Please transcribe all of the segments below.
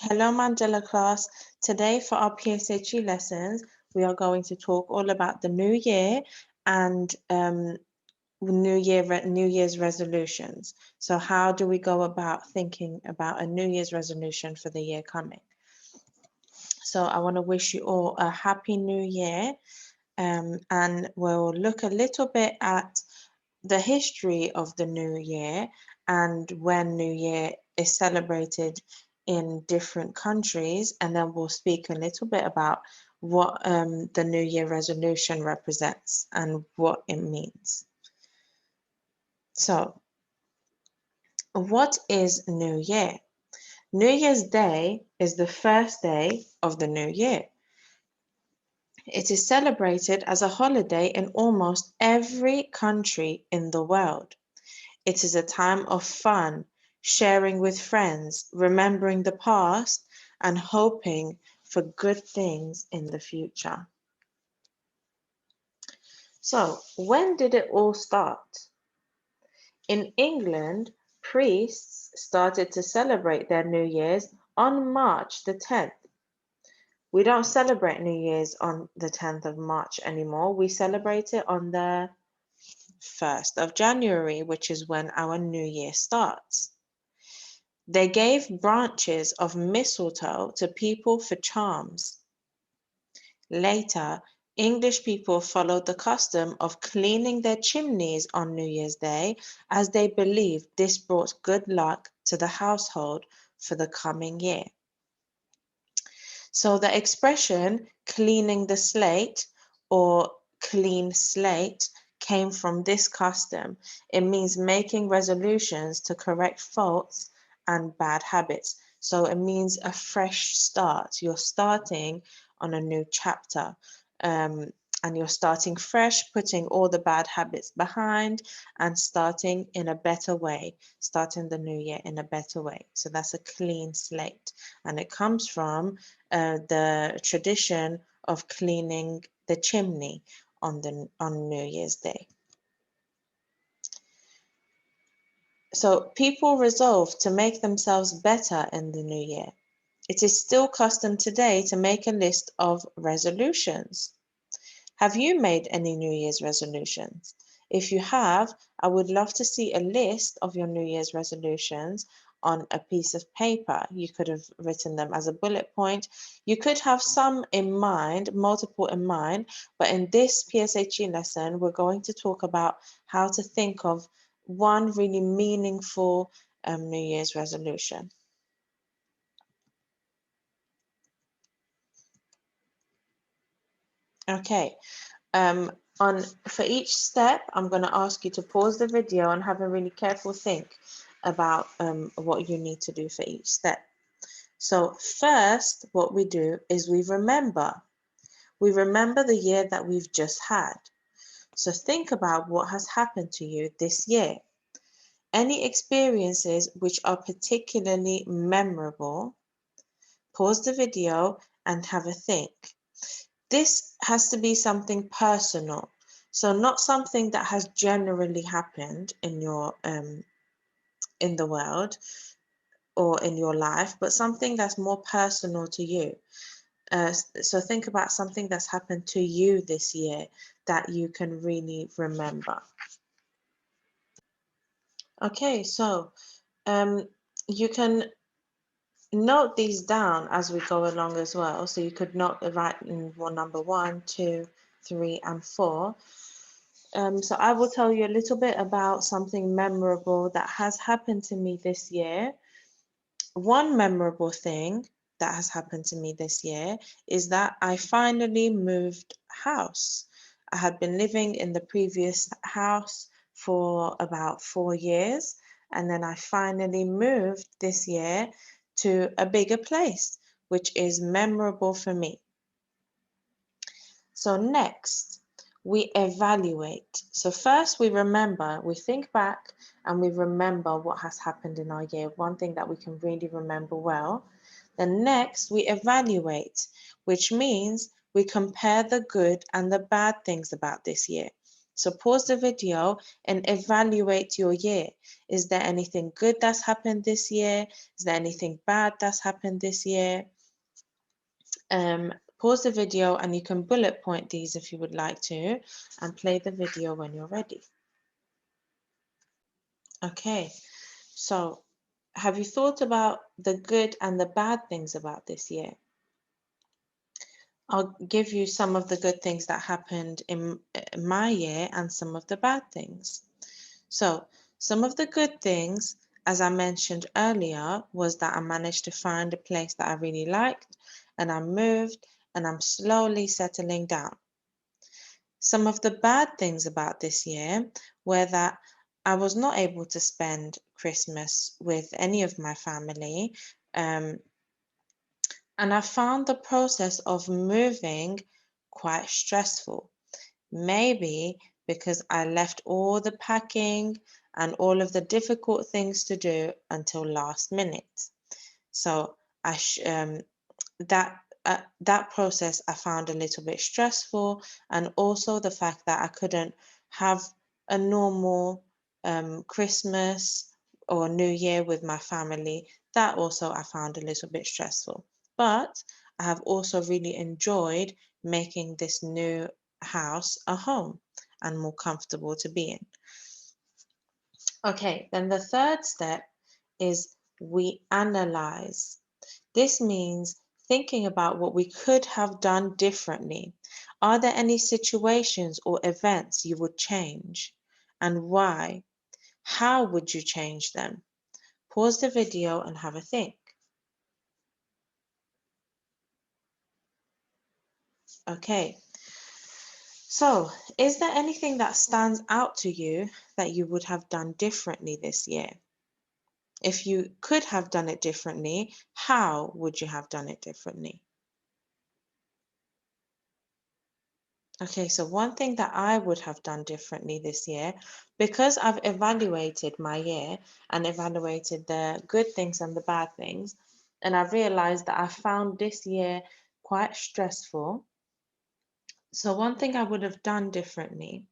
Hello Mandela class. Today for our PSHE lessons, we are going to talk all about the new year and New Year's resolutions. So how do we go about thinking about a New Year's resolution for the year coming? So I want to wish you all a happy new year, and we'll look a little bit at the history of the new year and when New Year is celebrated in different countries, and then we'll speak a little bit about what the New Year resolution represents and what it means. So, what is New Year? New Year's Day is the first day of the new year. It is celebrated as a holiday in almost every country in the world. It is a time of fun, sharing with friends, remembering the past, and hoping for good things in the future. So, when did it all start? In England, priests started to celebrate their New Year's on March the 10th. We don't celebrate New Year's on the 10th of March anymore. We celebrate it on the 1st of January, which is when our New Year starts. They gave branches of mistletoe to people for charms. Later, English people followed the custom of cleaning their chimneys on New Year's Day, as they believed this brought good luck to the household for the coming year. So the expression cleaning the slate or clean slate came from this custom. It means making resolutions to correct faults and bad habits. So it means a fresh start. You're starting on a new chapter, and you're starting fresh, putting all the bad habits behind and starting in a better way, starting the new year in a better way. So that's a clean slate, and it comes from the tradition of cleaning the chimney on New Year's Day. So people resolve to make themselves better in the new year. It is still custom today to make a list of resolutions. Have you made any New Year's resolutions? If you have, I would love to see a list of your New Year's resolutions on a piece of paper. You could have written them as a bullet point. You could have some in mind, multiple in mind, but in this PSHE lesson, we're going to talk about how to think of one really meaningful New Year's resolution. Okay, for each step, I'm going to ask you to pause the video and have a really careful think about what you need to do for each step. So first, what we do is we remember. We remember the year that we've just had. So think about what has happened to you this year. Any experiences which are particularly memorable, pause the video and have a think. This has to be something personal, so not something that has generally happened in your in the world or in your life, but something that's more personal to you. So think about something that's happened to you this year that you can really remember. Okay, so you can note these down as we go along as well. So you could write in number 1, 2, 3, and 4. So I will tell you a little bit about something memorable that has happened to me this year. One memorable thing that has happened to me this year is that I finally moved house. I had been living in the previous house for about 4 years, and then I finally moved this year to a bigger place, which is memorable for me. So next, we evaluate. So first we remember, we think back and we remember what has happened in our year, one thing that we can really remember well. Then next we evaluate, which means we compare the good and the bad things about this year. So pause the video and evaluate your year. Is there anything good that's happened this year? Is there anything bad that's happened this year? Pause the video and you can bullet point these if you would like to, and play the video when you're ready. Okay, so have you thought about the good and the bad things about this year? I'll give you some of the good things that happened in my year and some of the bad things. So some of the good things, as I mentioned earlier, was that I managed to find a place that I really liked, and I moved and I'm slowly settling down. Some of the bad things about this year were that I was not able to spend Christmas with any of my family. And I found the process of moving quite stressful. Maybe because I left all the packing and all of the difficult things to do until last minute. So that process I found a little bit stressful, and also the fact that I couldn't have a normal Christmas or New Year with my family, that also I found a little bit stressful. But I have also really enjoyed making this new house a home and more comfortable to be in. Okay, then the third step is we analyze. This means thinking about what we could have done differently. Are there any situations or events you would change, and why? How would you change them? Pause the video and have a think. Okay, so is there anything that stands out to you that you would have done differently this year? If you could have done it differently, how would you have done it differently? Okay, so one thing that I would have done differently this year, because I've evaluated my year and evaluated the good things and the bad things, and I've realized that I found this year quite stressful. So one thing I would have done differently,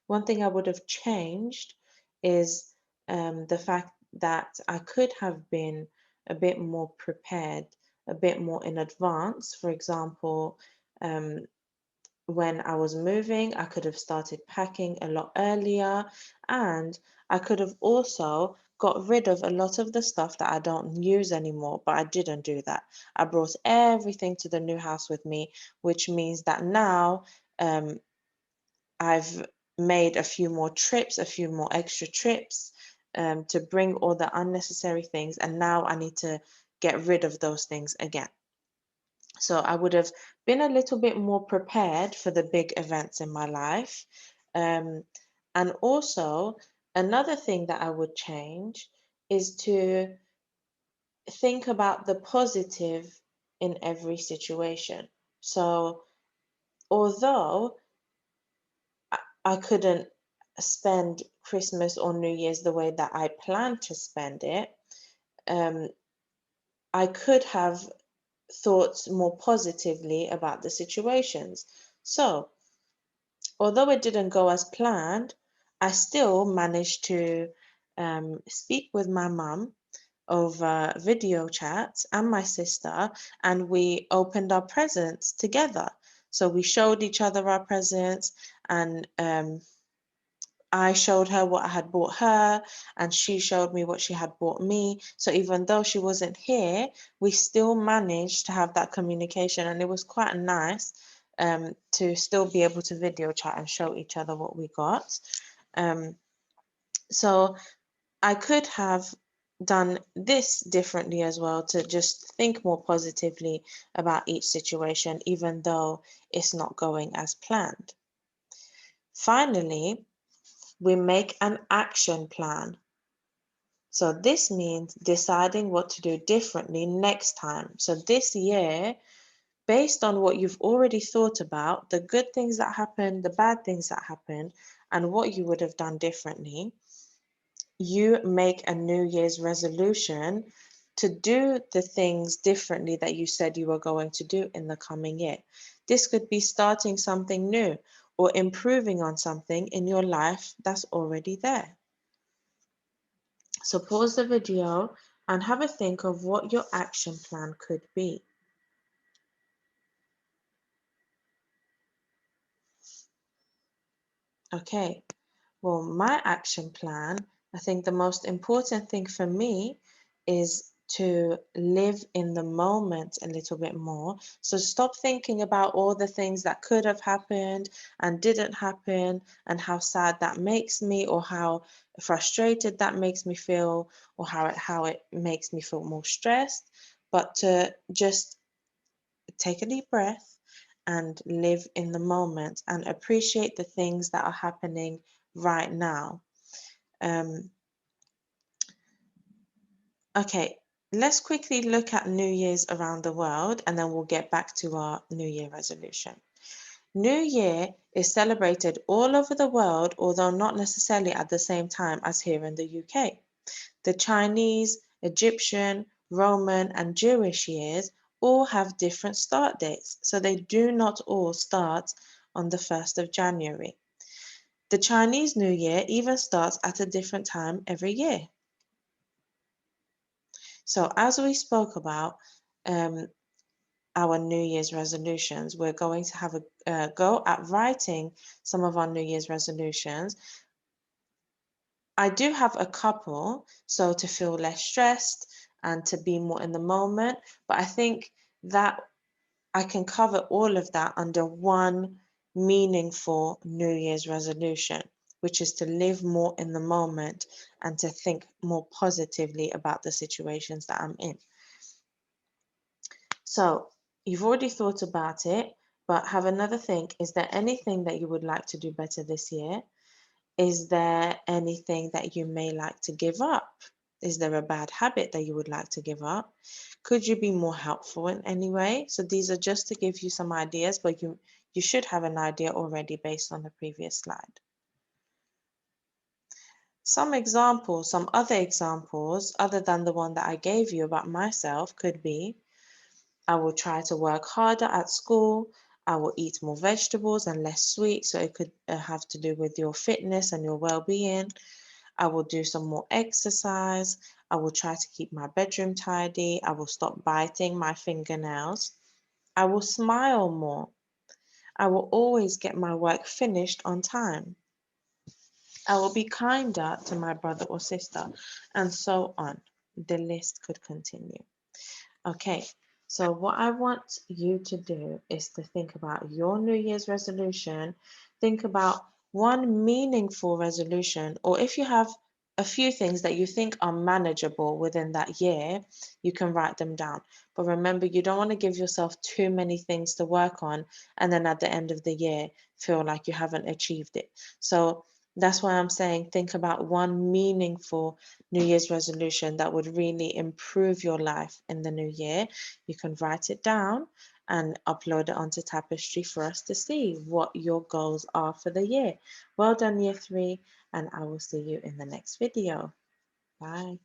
one thing I would have changed is the fact that I could have been a bit more prepared, a bit more in advance. For example, when I was moving, I could have started packing a lot earlier, and I could have also got rid of a lot of the stuff that I don't use anymore, but I didn't do that. I brought everything to the new house with me, which means that now I've made a few more trips, a few more extra trips to bring all the unnecessary things, and now I need to get rid of those things again. So I would have been a little bit more prepared for the big events in my life. And also, another thing that I would change is to think about the positive in every situation. So, although I couldn't spend Christmas or New Year's the way that I planned to spend it, I could have thought more positively about the situations. So, although it didn't go as planned, I still managed to speak with my mum over video chats and my sister, and we opened our presents together. So we showed each other our presents, and I showed her what I had bought her, and she showed me what she had bought me. So even though she wasn't here, we still managed to have that communication, and it was quite nice to still be able to video chat and show each other what we got. So I could have done this differently as well, to just think more positively about each situation, even though it's not going as planned. Finally, we make an action plan. So this means deciding what to do differently next time. So this year, based on what you've already thought about, the good things that happened, the bad things that happened, and what you would have done differently, you make a New Year's resolution to do the things differently that you said you were going to do in the coming year. This could be starting something new, or improving on something in your life that's already there. So pause the video and have a think of what your action plan could be. Okay, well, my action plan, I think the most important thing for me is to live in the moment a little bit more. So stop thinking about all the things that could have happened and didn't happen, and how sad that makes me, or how frustrated that makes me feel, or how it makes me feel more stressed, but to just take a deep breath and live in the moment and appreciate the things that are happening right now. Um, okay, let's quickly look at New Year's around the world, and then we'll get back to our New Year resolution. New Year is celebrated all over the world, although not necessarily at the same time as here in the UK. The Chinese, Egyptian, Roman, and Jewish years all have different start dates, so they do not all start on the 1st of January. The Chinese New Year even starts at a different time every year. So, as we spoke about our New Year's resolutions, we're going to have a go at writing some of our New Year's resolutions. I do have a couple, so to feel less stressed and to be more in the moment, but I think that I can cover all of that under one meaningful New Year's resolution, which is to live more in the moment and to think more positively about the situations that I'm in. So you've already thought about it, but have another think. Is there anything that you would like to do better this year? Is there anything that you may like to give up? Is there a bad habit that you would like to give up? Could you be more helpful in any way? So these are just to give you some ideas, but you should have an idea already based on the previous slide. Some examples, some other examples, other than the one that I gave you about myself, could be: I will try to work harder at school. I will eat more vegetables and less sweet, so it could have to do with your fitness and your well-being. I will do some more exercise. I will try to keep my bedroom tidy. I will stop biting my fingernails. I will smile more. I will always get my work finished on time. I will be kinder to my brother or sister, and so on. The list could continue. Okay, so what I want you to do is to think about your New Year's resolution. Think about one meaningful resolution, or if you have a few things that you think are manageable within that year, you can write them down. But remember, you don't want to give yourself too many things to work on, and then at the end of the year, feel like you haven't achieved it. So that's why I'm saying think about one meaningful New Year's resolution that would really improve your life in the new year. You can write it down and upload it onto Tapestry for us to see what your goals are for the year. Well done, Year 3, and I will see you in the next video. Bye.